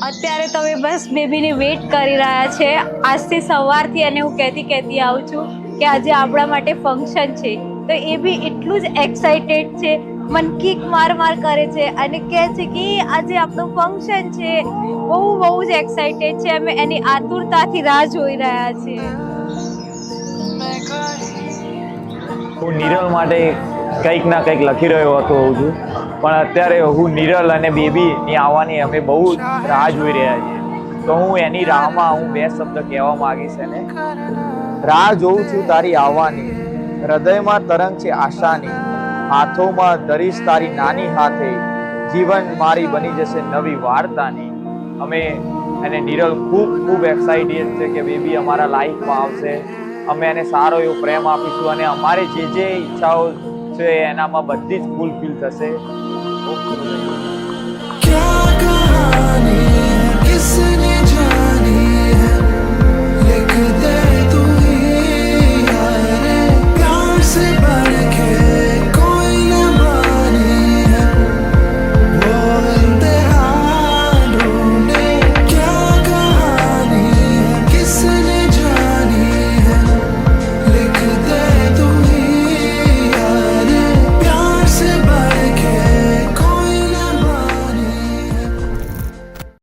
અત્યારે તમે બસ બેબીની વેઇટ કરી રહ્યા છે આજથી સવારથી, અને હું કહેતી આવું છું કે આજે આપણા માટે ફંક્શન છે, તો એ બી એટલું જ એક્સાઇટેડ છે, મન કિક માર કરે છે અને કહે છે કે આજે આપણું ફંક્શન છે. બહુ જ એક્સાઇટેડ છે, અમે એની આતુરતાથી રાહ જોઈ રહ્યા છીએ. હું નિરલ માટે કંઈક ના કંઈક લખી રહ્યો હતો હોઉં છું, પણ અત્યારે હું નિરલ અને બેબીની આવવાની અમે બહુ રાહ જોઈ રહ્યા છીએ. તો હું એની રાહમાં હું બે શબ્દ કહેવા માંગીશ એને. રાહ જોઉં છું તારી આવવાની, હૃદયમાં તરંગ છે આશાની, હાથોમાં ધરીશ તારી નાની હાથે, જીવન મારી બની જશે નવી વાર્તાની. અમે એને નિરલ ખૂબ એક્સાઇટેડ છે કે બેબી અમારા લાઈફમાં આવશે, અમે એને સારો એવો પ્રેમ આપીશું અને અમારે જે ઈચ્છાઓ છે એનામાં બધી જ ફૂલફિલ થશે.